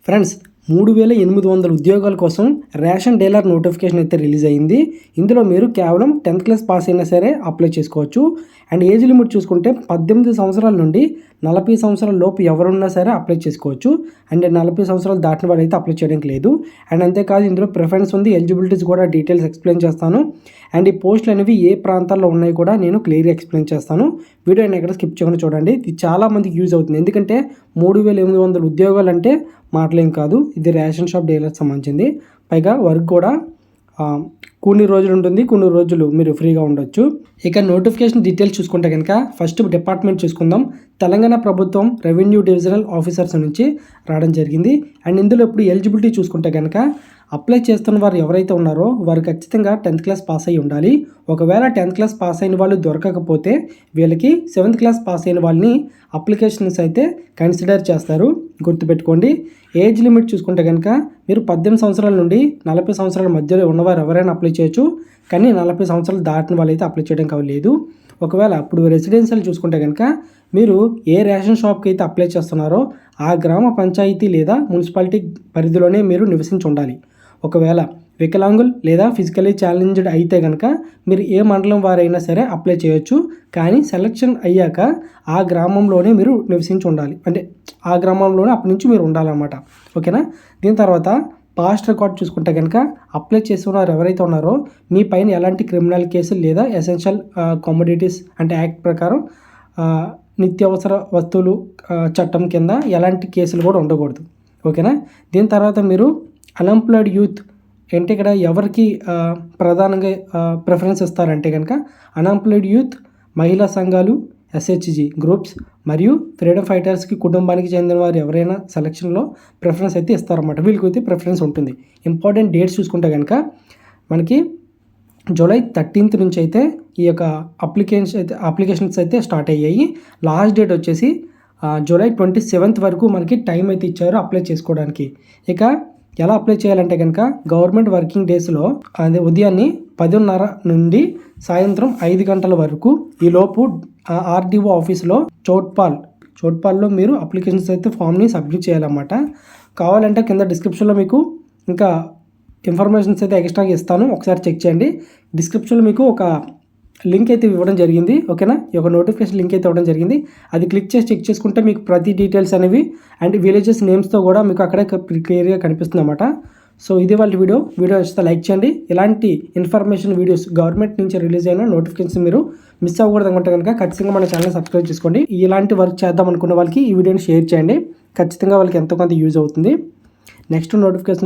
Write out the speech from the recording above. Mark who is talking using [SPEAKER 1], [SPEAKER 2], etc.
[SPEAKER 1] Friends 3800 ఉద్యోగాల కోసం ration dealer notification అయితే రిలీజ్ అయ్యింది. ఇందులో మీరు కేవలం 10th క్లాస్ పాస్ అయినా సరే అప్లై చేసుకోవచ్చు. అండ్ ఏజ్ లిమిట్ చూసుకుంటే 18 సంవత్సరాల నుండి 40 సంవత్సరాల లోపు ఎవరున్నా సరే అప్లై చేసుకోవచ్చు. అండ్ 40 సంవత్సరాలు దాటిన వాళ్ళు అయితే అప్లై చేయడానికి లేదు. అండ్ అంతేకాదు ఇందులో ప్రిఫరెన్స్ ఉంది, ఎలిజిబిలిటీస్ కూడా డీటెయిల్స్ ఎక్స్ప్లెయిన్ చేస్తాను. అండ్ ఈ పోస్టులు అనేవి ఏ ప్రాంతాల్లో ఉన్నాయి కూడా నేను క్లియర్గా ఎక్స్ప్లెయిన్ చేస్తాను. వీడియోని ఎక్కడ స్కిప్ చేయకుండా చూడండి. ఇది చాలామందికి యూజ్ అవుతుంది. ఎందుకంటే 3800 ఉద్యోగాలు అంటే మాటలేం కాదు. ఇది రేషన్ షాప్ డీలర్కి సంబంధించింది. పైగా వర్క్ కూడా కొన్ని రోజులు ఉంటుంది, కొన్ని రోజులు మీరు ఫ్రీగా ఉండొచ్చు. ఇక నోటిఫికేషన్ డీటెయిల్స్ చూసుకుంటే కనుక ఫస్ట్ డిపార్ట్మెంట్ చూసుకుందాం. తెలంగాణ ప్రభుత్వం రెవెన్యూ డివిజనల్ ఆఫీసర్స్ నుంచి రావడం జరిగింది. అండ్ ఇందులో ఇప్పుడు ఎలిజిబిలిటీ చూసుకుంటే కనుక అప్లై చేస్తున్న వారు ఎవరైతే ఉన్నారో వారు ఖచ్చితంగా 10th క్లాస్ పాస్ అయ్యి ఉండాలి. ఒకవేళ 10th క్లాస్ పాస్ అయిన వాళ్ళు దొరకకపోతే వీళ్ళకి 7th క్లాస్ పాస్ అయిన వాళ్ళని అప్లికేషన్స్ అయితే కన్సిడర్ చేస్తారు, గుర్తుపెట్టుకోండి. ఏజ్ లిమిట్ చూసుకుంటే కనుక మీరు 18 సంవత్సరాల నుండి 40 సంవత్సరాల మధ్యలో ఉన్నవారు ఎవరైనా అప్లై చేయొచ్చు. కానీ 40 సంవత్సరాలు దాటిన వాళ్ళు అయితే అప్లై చేయడం కావలేదు. ఒకవేళ అప్పుడు రెసిడెన్షియల్ చూసుకుంటే కనుక మీరు ఏ రేషన్ షాప్కి అయితే అప్లై చేస్తున్నారో ఆ గ్రామ పంచాయతీ లేదా మున్సిపాలిటీ పరిధిలోనే మీరు నివసించి ఉండాలి. ఒకవేళ వికలాంగులు లేదా ఫిజికలీ ఛాలెంజ్డ్ అయితే కనుక మీరు ఏ మండలం వారైనా సరే అప్లై చేయొచ్చు. కానీ సెలక్షన్ అయ్యాక ఆ గ్రామంలోనే మీరు నివసించి ఉండాలి. అంటే ఆ గ్రామంలోనే అప్పటి నుంచి మీరు ఉండాలన్నమాట. ఓకేనా. దీని తర్వాత పాస్ట్ రికార్డ్ చూసుకుంటే కనుక అప్లై చేస్తున్నారు ఎవరైతే ఉన్నారో మీ పైన ఎలాంటి క్రిమినల్ కేసులు లేదా ఎసెన్షియల్ కమోడిటీస్ అంటే యాక్ట్ ప్రకారం నిత్యావసర వస్తువులు చట్టం కింద ఎలాంటి కేసులు కూడా ఉండకూడదు. ఓకేనా. దీని తర్వాత మీరు అన్ఎంప్లాయిడ్ యూత్ అంటే ఇక్కడ ఎవరికి ప్రధానంగా ప్రిఫరెన్స్ ఇస్తారంటే కనుక అన్ఎంప్లాయిడ్ యూత్, మహిళా సంఘాలు, ఎస్హెచ్జి గ్రూప్స్ మరియు ఫ్రీడమ్ ఫైటర్స్కి కుటుంబానికి చెందిన వారు ఎవరైనా సెలక్షన్లో ప్రిఫరెన్స్ అయితే ఇస్తారన్నమాట. వీళ్ళకి అయితే ప్రిఫరెన్స్ ఉంటుంది. ఇంపార్టెంట్ డేట్స్ చూసుకుంటే కనుక మనకి జూలై 13th నుంచి అయితే ఈ యొక్క అప్లికేషన్స్ అయితే స్టార్ట్ అయ్యాయి. లాస్ట్ డేట్ వచ్చేసి జూలై 27th వరకు మనకి టైం అయితే ఇచ్చారు అప్లై చేసుకోవడానికి. ఇక ఎలా అప్లై చేయాలంటే కనుక గవర్నమెంట్ వర్కింగ్ డేస్లో అదే ఉదయాన్నే 10:30 నుండి సాయంత్రం 5 గంటల వరకు ఈలోపు ఆర్డీఓ ఆఫీస్లో చోట్పాల్లో మీరు అప్లికేషన్స్ అయితే ఫామ్ని సబ్మిట్ చేయాలన్నమాట. కావాలంటే కింద డిస్క్రిప్షన్లో మీకు ఇంకా ఇన్ఫర్మేషన్స్ అయితే ఎక్స్ట్రాగా ఇస్తాను, ఒకసారి చెక్ చేయండి. డిస్క్రిప్షన్లో మీకు ఒక లింక్ అయితే ఇవ్వడం జరిగింది. ఓకేనా. ఈ యొక్క నోటిఫికేషన్ లింక్ అయితే ఇవ్వడం జరిగింది. అది క్లిక్ చేసి చెక్ చేసుకుంటే మీకు ప్రతి డీటెయిల్స్ అనేవి అండ్ విలేజెస్ నేమ్స్తో కూడా మీకు అక్కడే క్లియర్గా కనిపిస్తుంది అన్నమాట. సో ఇది వాళ్ళ వీడియో వస్తే లైక్ చేయండి. ఇలాంటి ఇన్ఫర్మేషన్ వీడియోస్ గవర్నమెంట్ నుంచి రిలీజ్ అయిన నోటిఫికేషన్ మీరు మిస్ అవ్వకూడదు అనుకుంటే కనుక ఖచ్చితంగా మన ఛానల్ సబ్స్క్రైబ్ చేసుకోండి. ఇలాంటి వర్క్ చేద్దాం అనుకున్న వాళ్ళకి ఈ వీడియోని షేర్ చేయండి. ఖచ్చితంగా వాళ్ళకి ఎంతో కొంత యూజ్ అవుతుంది. Next notification